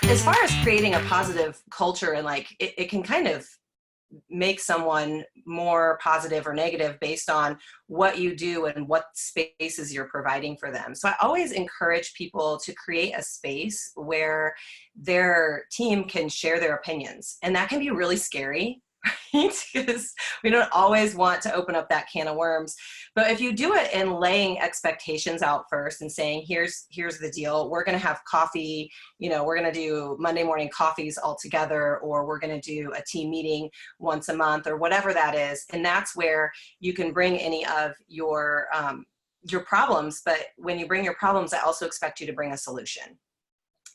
As far as creating a positive culture and like it can kind of make someone more positive or negative based on what you do and what spaces you're providing for them. So I always encourage people to create a space where their team can share their opinions. And that can be really scary, right? Because we don't always want to open up that can of worms. But if you do it in laying expectations out first and saying, here's the deal, we're going to have coffee, we're going to do Monday morning coffees all together, or we're going to do a team meeting once a month, or whatever that is. And that's where you can bring any of your problems. But when you bring your problems, I also expect you to bring a solution.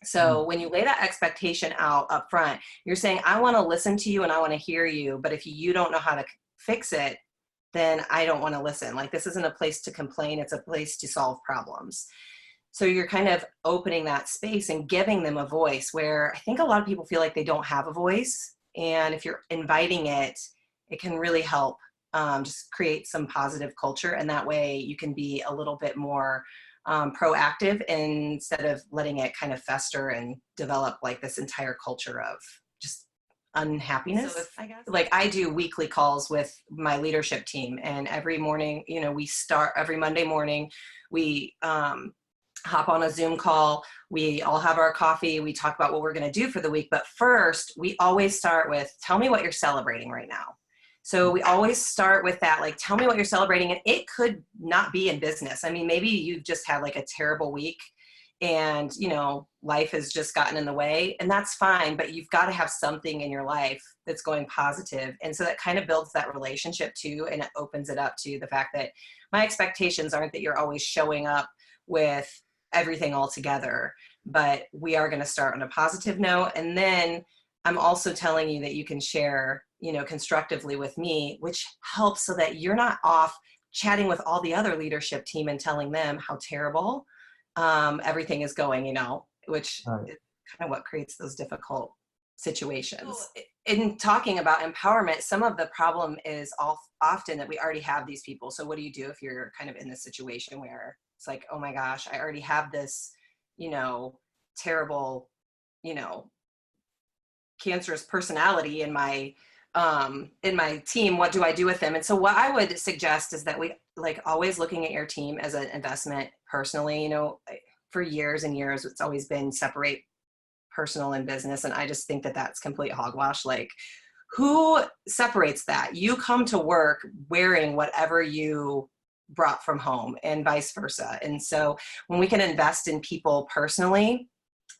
So when you lay that expectation out up front, you're saying, I want to listen to you and I want to hear you, but if you don't know how to fix it, then I don't want to listen. Like, this isn't a place to complain, it's a place to solve problems. So you're kind of opening that space and giving them a voice, where I think a lot of people feel like they don't have a voice. And if you're inviting it, it can really help just create some positive culture. And that way you can be a little bit more proactive instead of letting it kind of fester and develop like this entire culture of just unhappiness. So I guess, like, I do weekly calls with my leadership team, and every morning, every Monday morning, we hop on a Zoom call. We all have our coffee. We talk about what we're going to do for the week. But first, we always start with, tell me what you're celebrating right now. So we always start with that, like, tell me what you're celebrating. And it could not be in business. I mean, maybe you've just had like a terrible week and, life has just gotten in the way, and that's fine, but you've got to have something in your life that's going positive. And so that kind of builds that relationship too. And it opens it up to the fact that my expectations aren't that you're always showing up with everything all together, but we are going to start on a positive note. And then I'm also telling you that you can share, constructively with me, which helps so that you're not off chatting with all the other leadership team and telling them how terrible everything is going, which Right. is kind of what creates those difficult situations. In talking about empowerment, some of the problem is often that we already have these people. So what do you do if you're kind of in this situation where it's like, oh my gosh, I already have this, terrible, cancerous personality in my team. What do I do with them? And so what I would suggest is that we, like, always looking at your team as an investment personally. For years and years, it's always been separate personal and business. And I just think that that's complete hogwash. Like, who separates that? You come to work wearing whatever you brought from home, and vice versa. And so when we can invest in people personally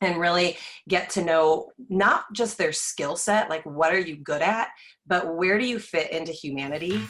and really get to know not just their skill set, like what are you good at, but where do you fit into humanity?